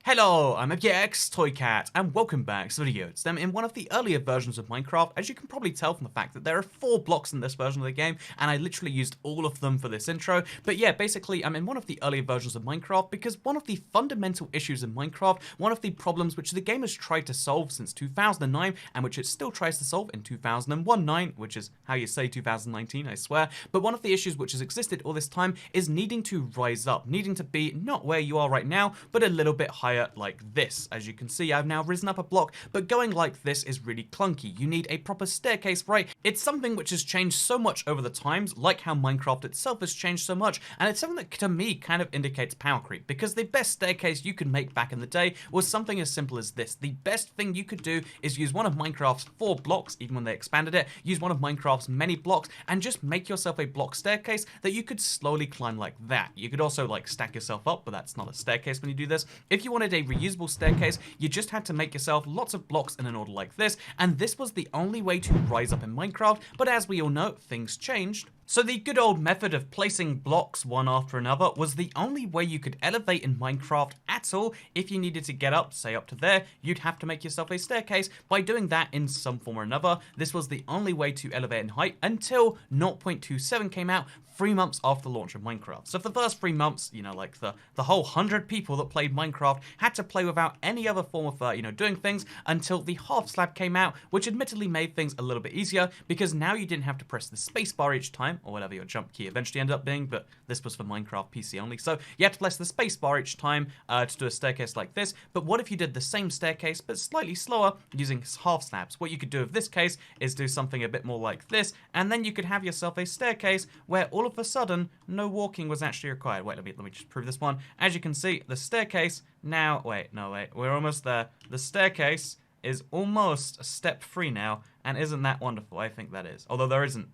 Hello, I'm IBXTOYCAT, and welcome back to the video. It's them in one of the earlier versions of Minecraft. As you can probably tell from the fact that there are 4 blocks in this version of the game, and I literally used all of them for this intro. But yeah, basically, I'm in one of the earlier versions of Minecraft because one of the fundamental issues in Minecraft, one of the problems which the game has tried to solve since 2009, and which it still tries to solve in 2001-9, which is how you say 2019, I swear. But one of the issues which has existed all this time is needing to rise up, needing to be not where you are right now, but a little bit higher like this. As you can see, I've now risen up a block, but going like this is really clunky. You need a proper staircase, right? It's something which has changed so much over the times, like how Minecraft itself has changed so much, and it's something that to me kind of indicates power creep, because the best staircase you could make back in the day was something as simple as this. The best thing you could do is use one of Minecraft's 4 blocks, even when they expanded it, use one of Minecraft's many blocks, and just make yourself a block staircase that you could slowly climb like that. You could also like stack yourself up, but that's not a staircase when you do this. If you wanted a reusable staircase, you just had to make yourself lots of blocks in an order like this, and this was the only way to rise up in Minecraft. But as we all know, things changed. So the good old method of placing blocks one after another was the only way you could elevate in Minecraft at all. If you needed to get up, say up to there, you'd have to make yourself a staircase by doing that in some form or another. This was the only way to elevate in height until 0.27 came out 3 months after the launch of Minecraft. So for the first 3 months, you know, like the whole 100 people that played Minecraft had to play without any other form of, doing things until the half slab came out, which admittedly made things a little bit easier because now you didn't have to press the space bar each time, or whatever your jump key eventually ended up being, but this was for Minecraft PC only. So you had to press the space bar each time to do a staircase like this. But what if you did the same staircase, but slightly slower using half slabs? What you could do in this case is do something a bit more like this, and then you could have yourself a staircase where all of a sudden no walking was actually required. Wait, let me just prove this one. As you can see, the staircase now, wait, we're almost there. The staircase is almost step free now, and isn't that wonderful? I think that is, although there isn't.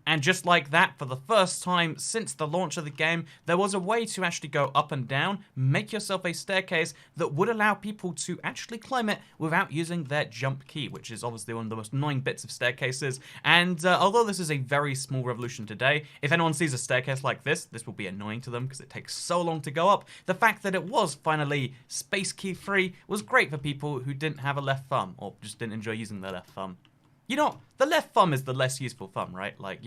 And just like that, for the first time since the launch of the game, there was a way to actually go up and down, make yourself a staircase that would allow people to actually climb it without using their jump key, which is obviously one of the most annoying bits of staircases. And although this is a very small revolution today, if anyone sees a staircase like this will be annoying to them because it takes so long to go up. The fact that it was finally space key free was great for people who didn't have a left thumb or just didn't enjoy using their left thumb. You know, the left thumb is the less useful thumb, right? Like,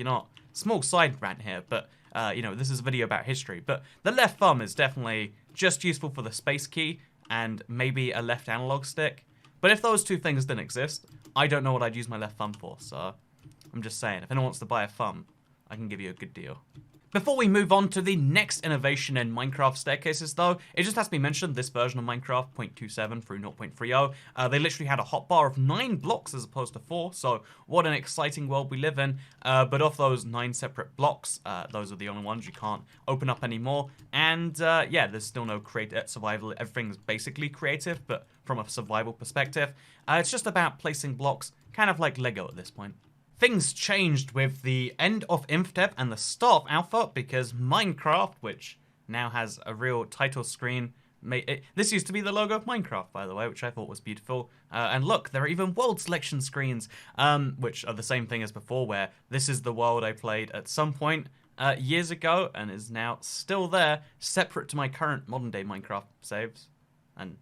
small side rant here, but, this is a video about history. But the left thumb is definitely just useful for the space key and maybe a left analog stick. But if those two things didn't exist, I don't know what I'd use my left thumb for. So, I'm just saying, if anyone wants to buy a thumb, I can give you a good deal. Before we move on to the next innovation in Minecraft staircases though, it just has to be mentioned this version of Minecraft 0.27 through 0.30, they literally had a hotbar of 9 blocks as opposed to 4, so what an exciting world we live in. But of those 9 separate blocks, those are the only ones you can't open up anymore, and yeah, there's still no survival. Everything's basically creative, but from a survival perspective. It's just about placing blocks, kind of like Lego at this point. Things changed with the end of INFDEV and the start of Alpha because Minecraft, which now has a real title screen, this used to be the logo of Minecraft, by the way, which I thought was beautiful. And look, there are even world selection screens, which are the same thing as before, where this is the world I played at some point years ago and is now still there, separate to my current modern day Minecraft saves, and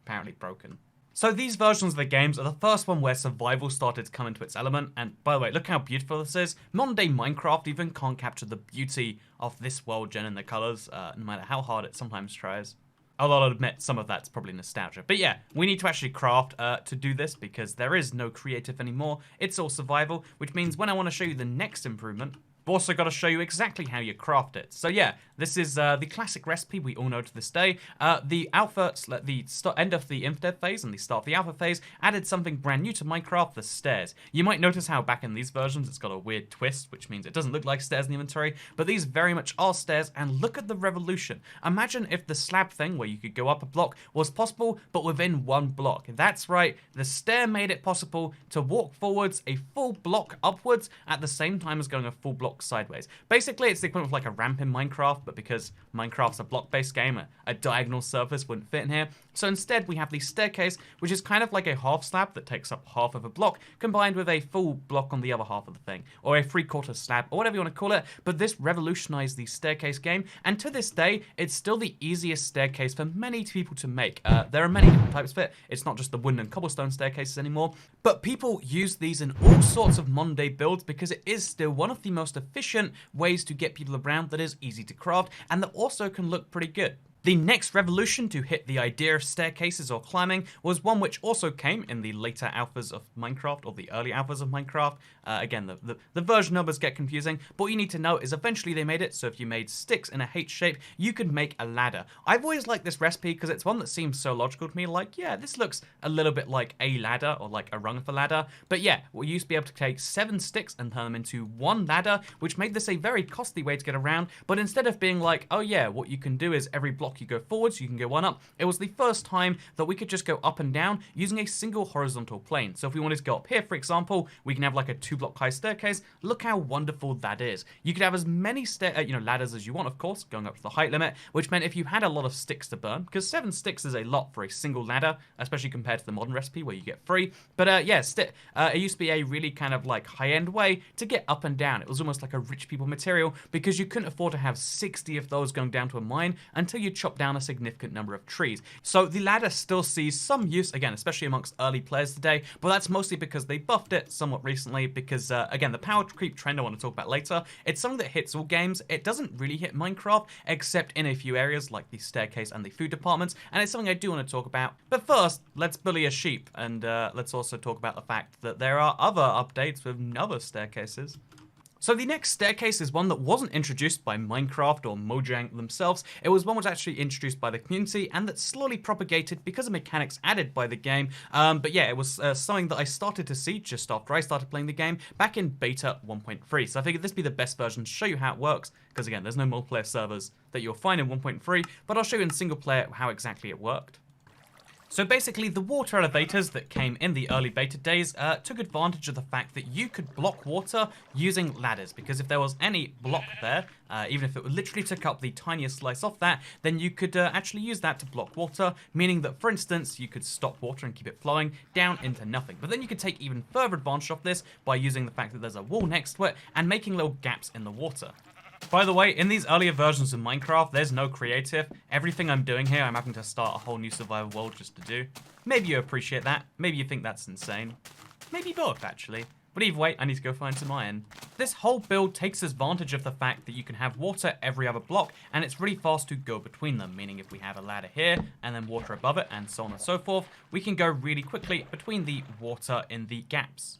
apparently broken. So these versions of the games are the first one where survival started to come into its element, and by the way, look how beautiful this is. Modern day Minecraft even can't capture the beauty of this world gen and the colours, no matter how hard it sometimes tries. Although I'll admit some of that's probably nostalgia. But yeah, we need to actually craft to do this because there is no creative anymore. It's all survival, which means when I want to show you the next improvement, I've also got to show you exactly how you craft it. So yeah, this is the classic recipe we all know to this day. The end of the INFDEV phase and the start of the alpha phase added something brand new to Minecraft, the stairs. You might notice how back in these versions it's got a weird twist, which means it doesn't look like stairs in the inventory, but these very much are stairs, and look at the revolution. Imagine if the slab thing, where you could go up a block, was possible, but within 1 block. That's right, the stair made it possible to walk forwards a full block upwards at the same time as going a full block blocks sideways. Basically, it's the equivalent of like a ramp in Minecraft, but because Minecraft's a block-based game, a diagonal surface wouldn't fit in here. So instead, we have the staircase, which is kind of like a half slab that takes up half of a block, combined with a full block on the other half of the thing, or a 3/4 slab, or whatever you want to call it. But this revolutionized the staircase game, and to this day, it's still the easiest staircase for many people to make. There are many different types of it. It's not just the wooden and cobblestone staircases anymore, but people use these in all sorts of modern day builds because it is still one of the most efficient ways to get people around that is easy to craft, and that also can look pretty good. The next revolution to hit the idea of staircases or climbing was one which also came in the later alphas of Minecraft, or the early alphas of Minecraft. Again, the version numbers get confusing, but what you need to know is eventually they made it so if you made sticks in a H shape, you could make a ladder. I've always liked this recipe because it's one that seems so logical to me, like, yeah, this looks a little bit like a ladder, or like a rung of a ladder. But yeah, we used to be able to take 7 sticks and turn them into one ladder, which made this a very costly way to get around. But instead of being like, oh yeah, what you can do is every block you go forwards, you can go one up, it was the first time that we could just go up and down using a single horizontal plane. So if we wanted to go up here, for example, we can have like a 2-block high staircase. Look how wonderful that is. You could have as many ladders as you want, of course, going up to the height limit, which meant if you had a lot of sticks to burn, because 7 sticks is a lot for a single ladder, especially compared to the modern recipe where you get 3. But yeah, it used to be a really kind of like high-end way to get up and down. It was almost like a rich people material because you couldn't afford to have 60 of those going down to a mine until you chop down a significant number of trees. So the ladder still sees some use, again, especially amongst early players today, but that's mostly because they buffed it somewhat recently because, again, the power creep trend I want to talk about later, it's something that hits all games. It doesn't really hit Minecraft, except in a few areas like the staircase and the food departments, and it's something I do want to talk about. But first, let's bully a sheep, and let's also talk about the fact that there are other updates with other staircases. So the next staircase is one that wasn't introduced by Minecraft or Mojang themselves. It was one that was actually introduced by the community and that slowly propagated because of mechanics added by the game. But yeah, it was something that I started to see just after I started playing the game back in beta 1.3. So I figured this would be the best version to show you how it works, because again, there's no multiplayer servers that you'll find in 1.3, but I'll show you in single player how exactly it worked. So basically, the water elevators that came in the early beta days took advantage of the fact that you could block water using ladders, because if there was any block there, even if it literally took up the tiniest slice off that, then you could actually use that to block water, meaning that, for instance, you could stop water and keep it flowing down into nothing. But then you could take even further advantage of this by using the fact that there's a wall next to it and making little gaps in the water. By the way, in these earlier versions of Minecraft, there's no creative. Everything I'm doing here, I'm having to start a whole new survival world just to do. Maybe you appreciate that. Maybe you think that's insane. Maybe both, actually. But either way, I need to go find some iron. This whole build takes advantage of the fact that you can have water every other block, and it's really fast to go between them, meaning if we have a ladder here, and then water above it, and so on and so forth, we can go really quickly between the water in the gaps.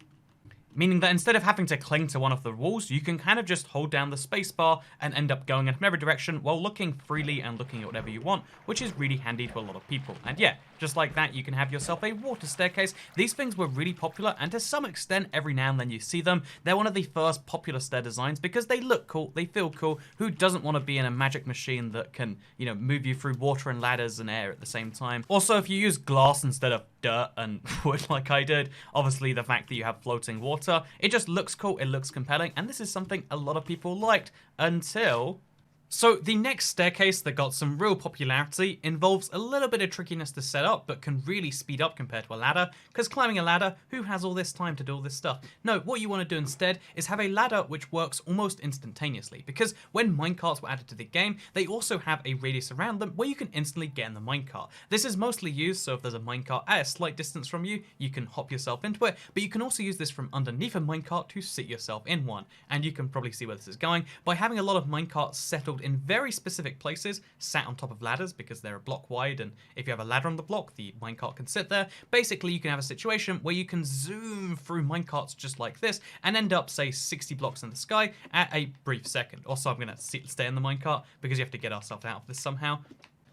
Meaning that instead of having to cling to one of the walls, you can kind of just hold down the spacebar and end up going in every direction while looking freely and looking at whatever you want, which is really handy to a lot of people. And yeah, just like that, you can have yourself a water staircase. These things were really popular, and to some extent, every now and then you see them. They're one of the first popular stair designs because they look cool, they feel cool. Who doesn't want to be in a magic machine that can, you know, move you through water and ladders and air at the same time? Also, if you use glass instead of dirt and wood like I did, obviously the fact that you have floating water, it just looks cool, it looks compelling, and this is something a lot of people liked until... So the next staircase that got some real popularity involves a little bit of trickiness to set up, but can really speed up compared to a ladder, because climbing a ladder, who has all this time to do all this stuff? No, what you want to do instead is have a ladder which works almost instantaneously, because when minecarts were added to the game, they also have a radius around them where you can instantly get in the minecart. This is mostly used so if there's a minecart at a slight distance from you, you can hop yourself into it, but you can also use this from underneath a minecart to sit yourself in one, and you can probably see where this is going by having a lot of minecarts settled in very specific places, sat on top of ladders because they're a block wide, and if you have a ladder on the block, the minecart can sit there. Basically, you can have a situation where you can zoom through minecarts just like this and end up, say, 60 blocks in the sky at a brief second. Also, I'm going to stay in the minecart because you have to get ourselves out of this somehow.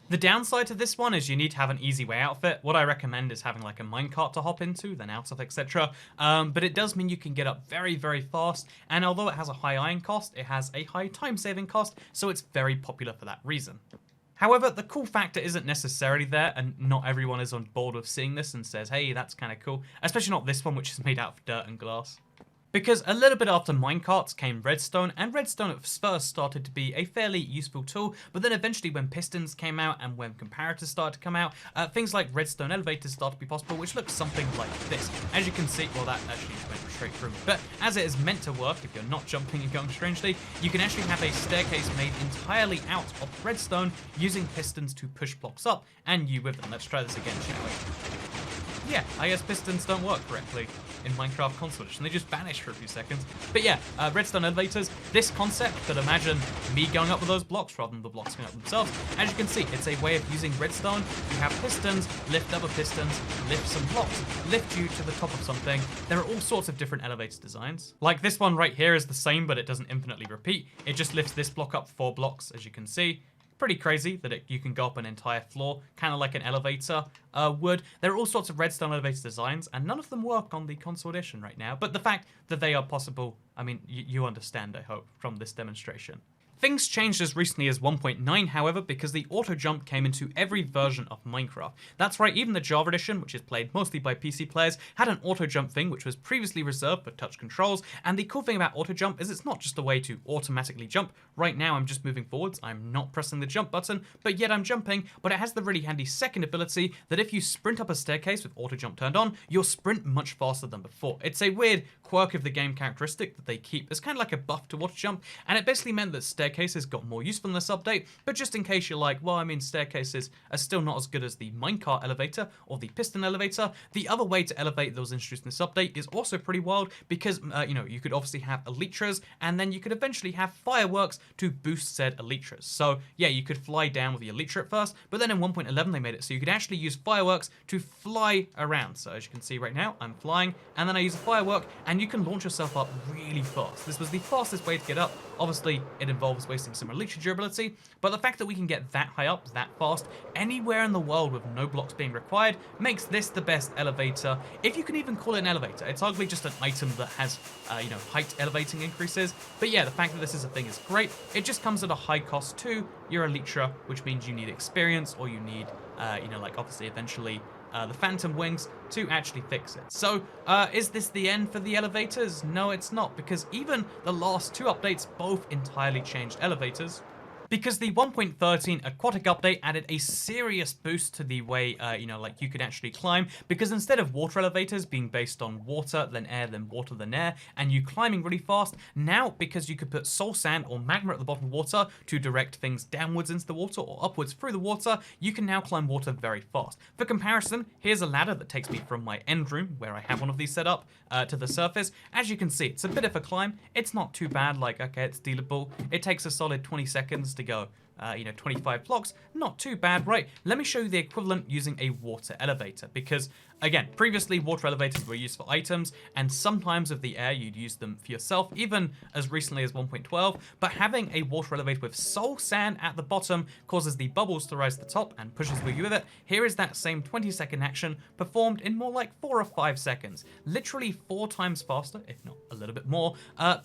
The downside to this one is you need to have an easy way out of it. What I recommend is having like a minecart to hop into, then out of, etc. But it does mean you can get up very, very fast. And although it has a high iron cost, it has a high time saving cost. So it's very popular for that reason. However, the cool factor isn't necessarily there, and not everyone is on board with seeing this and says, hey, that's kind of cool. Especially not this one, which is made out of dirt and glass. Because a little bit after minecarts came redstone, and redstone at first started to be a fairly useful tool, but then eventually when pistons came out and when comparators started to come out, things like redstone elevators started to be possible, which looks something like this. As you can see, well, that actually went straight through, but as it is meant to work, if you're not jumping and going strangely, you can actually have a staircase made entirely out of redstone using pistons to push blocks up, and you with them. Let's try this again, shall we? Yeah, I guess pistons don't work correctly in Minecraft console edition. They just vanish for a few seconds. But yeah, redstone elevators, this concept, but imagine me going up with those blocks rather than the blocks going up themselves. As you can see, it's a way of using redstone. You have pistons, lift other pistons, lift some blocks, lift you to the top of something. There are all sorts of different elevator designs. Like this one right here is the same, but it doesn't infinitely repeat. It just lifts this block up 4 blocks, as you can see. Pretty crazy that you can go up an entire floor, kind of like an elevator would. There are all sorts of redstone elevator designs, and none of them work on the console edition right now. But the fact that they are possible, I mean, you understand, I hope, from this demonstration. Things changed as recently as 1.9, however, because the auto jump came into every version of Minecraft. That's right, even the Java edition, which is played mostly by PC players, had an auto jump thing, which was previously reserved for touch controls. And the cool thing about auto jump is it's not just a way to automatically jump. Right now, I'm just moving forwards. I'm not pressing the jump button, but yet I'm jumping. But it has the really handy second ability that if you sprint up a staircase with auto jump turned on, you'll sprint much faster than before. It's a weird quirk of the game characteristic that they keep as kind of like a buff to auto jump, and it basically meant that staircases got more useful in this update. But just in case you're like, well, I mean, staircases are still not as good as the minecart elevator or the piston elevator, the other way to elevate that was introduced in this update is also pretty wild, because you know, you could obviously have elytras, and then you could eventually have fireworks to boost said elytras. So yeah, you could fly down with the elytra at first, but then in 1.11 they made it so you could actually use fireworks to fly around. So as you can see right now, I'm flying, and then I use a firework, and you can launch yourself up really fast. This was the fastest way to get up. Obviously, it involves wasting some elytra durability, but the fact that we can get that high up, that fast, anywhere in the world with no blocks being required, makes this the best elevator, if you can even call it an elevator. It's arguably just an item that has, you know, height elevating increases. But yeah, the fact that this is a thing is great. It just comes at a high cost to your elytra, which means you need experience, or you need, you know, like obviously eventually the phantom wings to actually fix it. So is this the end for the elevators? No, it's not, because even the last 2 updates both entirely changed elevators. Because the 1.13 aquatic update added a serious boost to the way, you know, like you could actually climb, because instead of water elevators being based on water, then air, then water, then air, and you climbing really fast, now because you could put soul sand or magma at the bottom of water to direct things downwards into the water or upwards through the water, you can now climb water very fast. For comparison, here's a ladder that takes me from my end room, where I have one of these set up, to the surface. As you can see, it's a bit of a climb. It's not too bad, like, okay, it's dealable. It takes a solid 20 seconds to go, you know, 25 blocks. Not too bad, right? Let me show you the equivalent using a water elevator, because again, previously water elevators were used for items, and sometimes with the air you'd use them for yourself, even as recently as 1.12, but having a water elevator with soul sand at the bottom causes the bubbles to rise to the top and pushes you with it. Here is that same 20-second action performed in more like 4 or 5 seconds. Literally 4 times faster, if not a little bit more.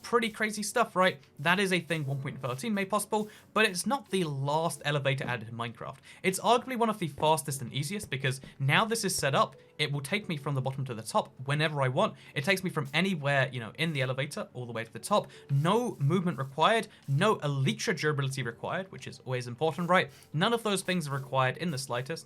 Pretty crazy stuff, right? That is a thing 1.13 made possible, but it's not the last elevator added in Minecraft. It's arguably one of the fastest and easiest, because now this is set up, it will take me from the bottom to the top whenever I want. It takes me from anywhere, you know, in the elevator all the way to the top. No movement required, no elytra durability required, which is always important, right? None of those things are required in the slightest.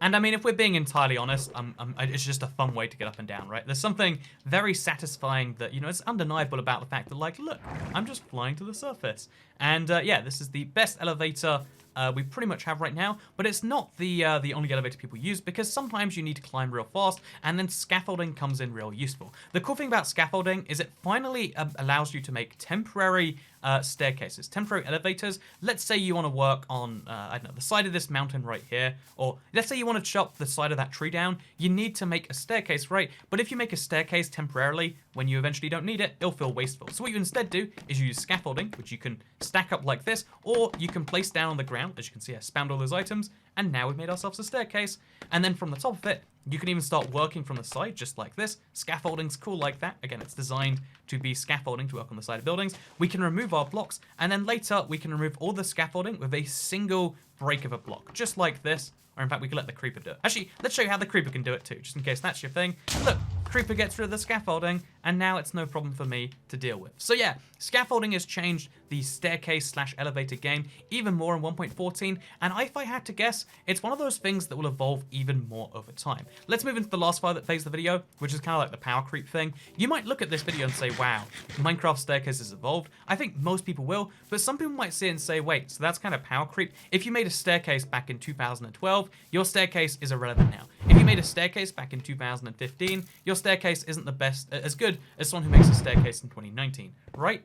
And I mean, if we're being entirely honest, it's just a fun way to get up and down, right? There's something very satisfying that, you know, it's undeniable about the fact that, like, look, I'm just flying to the surface. And yeah, this is the best elevator we pretty much have right now, but it's not the only elevator people use, because sometimes you need to climb real fast, and then scaffolding comes in real useful. The cool thing about scaffolding is it finally allows you to make temporary staircases, temporary elevators. Let's say you want to work on, I don't know, the side of this mountain right here, or let's say you want to chop the side of that tree down. You need to make a staircase, right? But if you make a staircase temporarily, when you eventually don't need it, it'll feel wasteful. So what you instead do is you use scaffolding, which you can stack up like this, or you can place down on the ground. As you can see, I spammed all those items, and now we've made ourselves a staircase. And then from the top of it, you can even start working from the side, just like this. Scaffolding's cool like that. Again, it's designed to be scaffolding to work on the side of buildings. We can remove our blocks, and then later we can remove all the scaffolding with a single break of a block, just like this. Or in fact, we can let the creeper do it. Actually, let's show you how the creeper can do it too, just in case that's your thing. Look, creeper gets rid of the scaffolding, and now it's no problem for me to deal with. So yeah, scaffolding has changed the staircase/elevator game even more in 1.14, and if I had to guess, it's one of those things that will evolve even more over time. Let's move into the last phase of the video, which is kind of like the power creep thing. You might look at this video and say, wow, Minecraft staircase has evolved. I think most people will, but some people might see it and say, wait, so that's kind of power creep. If you made a staircase back in 2012, your staircase is irrelevant now. If you made a staircase back in 2015, your staircase isn't the best, as good as someone who makes a staircase in 2019, right?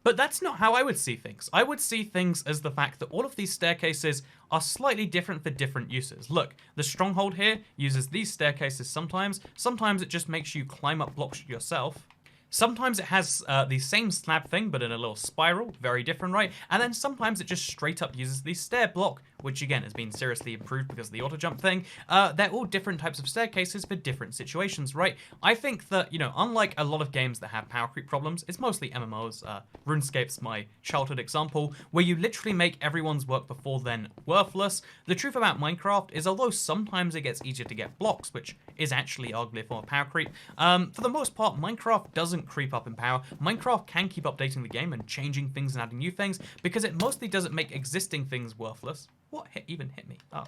But that's not how I would see things. I would see things as the fact that all of these staircases are slightly different for different uses. Look, the stronghold here uses these staircases sometimes. Sometimes it just makes you climb up blocks yourself. Sometimes it has the same slab thing, but in a little spiral, very different, right? And then sometimes it just straight up uses the stair block, which again has been seriously improved because of the auto jump thing. They're all different types of staircases for different situations, right? I think that, you know, unlike a lot of games that have power creep problems, it's mostly MMOs. RuneScape's my childhood example, where you literally make everyone's work before then worthless. The truth about Minecraft is, although sometimes it gets easier to get blocks, which is actually arguably a form of power creep, for the most part, Minecraft doesn't creep up in power. Minecraft can keep updating the game and changing things and adding new things because it mostly doesn't make existing things worthless. What even hit me? Oh,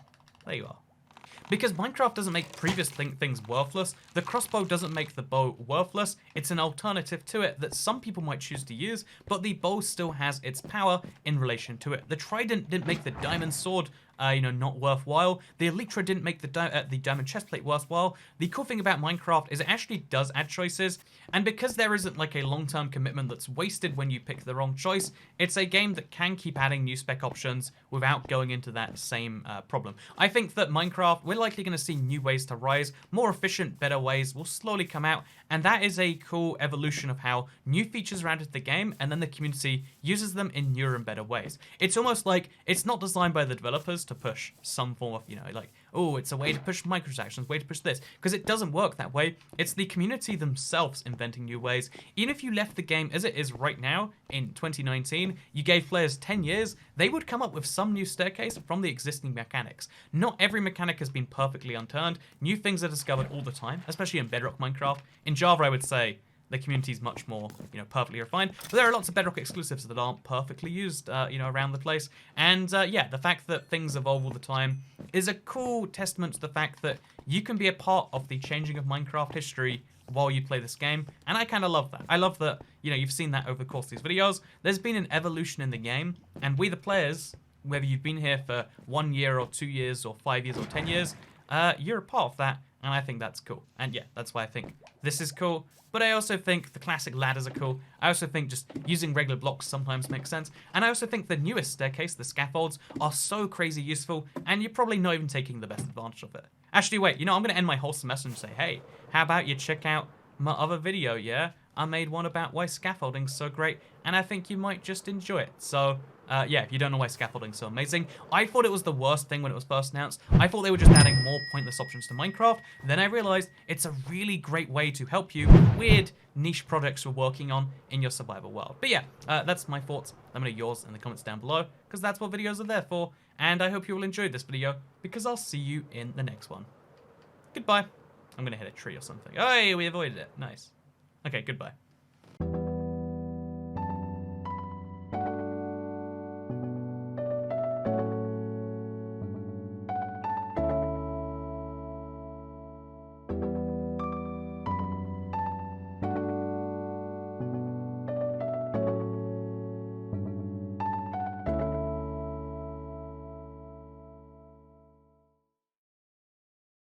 there you are. Because Minecraft doesn't make previous things worthless, the crossbow doesn't make the bow worthless. It's an alternative to it that some people might choose to use, but the bow still has its power in relation to it. The trident didn't make the diamond sword not worthwhile. The elytra didn't make the diamond chestplate worthwhile. The cool thing about Minecraft is it actually does add choices, and because there isn't like a long-term commitment that's wasted when you pick the wrong choice, it's a game that can keep adding new spec options without going into that same problem. I think that Minecraft, we're likely going to see new ways to rise, more efficient, better ways will slowly come out, and that is a cool evolution of how new features are added to the game, and then the community uses them in newer and better ways. It's almost like it's not designed by the developers to push some form of, like, oh, it's a way to push microtransactions, way to push this, because it doesn't work that way. It's the community themselves inventing new ways. Even if you left the game as it is right now in 2019, you gave players 10 years, they would come up with some new staircase from the existing mechanics. Not every mechanic has been perfectly unturned. New things are discovered all the time, especially in Bedrock Minecraft. In Java, I would say the community is much more, perfectly refined. But there are lots of Bedrock exclusives that aren't perfectly used, around the place. And yeah, the fact that things evolve all the time is a cool testament to the fact that you can be a part of the changing of Minecraft history while you play this game. And I kind of love that. I love that, you've seen that over the course of these videos. There's been an evolution in the game, and we the players, whether you've been here for 1 year or 2 years or 5 years or 10 years, you're a part of that. And I think that's cool. And yeah, that's why I think this is cool. But I also think the classic ladders are cool. I also think just using regular blocks sometimes makes sense. And I also think the newest staircase, the scaffolds, are so crazy useful, and you're probably not even taking the best advantage of it. Actually, wait, I'm going to end my whole semester and say, hey, how about you check out my other video, yeah? I made one about why scaffolding's so great, and I think you might just enjoy it. So, yeah, if you don't know why scaffolding's so amazing, I thought it was the worst thing when it was first announced. I thought they were just adding more pointless options to Minecraft. Then I realized it's a really great way to help you with weird niche projects you're working on in your survival world. But yeah, that's my thoughts. Let me know yours in the comments down below, because that's what videos are there for. And I hope you all enjoyed this video, because I'll see you in the next one. Goodbye. I'm going to hit a tree or something. Oh, hey, we avoided it. Nice. Okay, goodbye.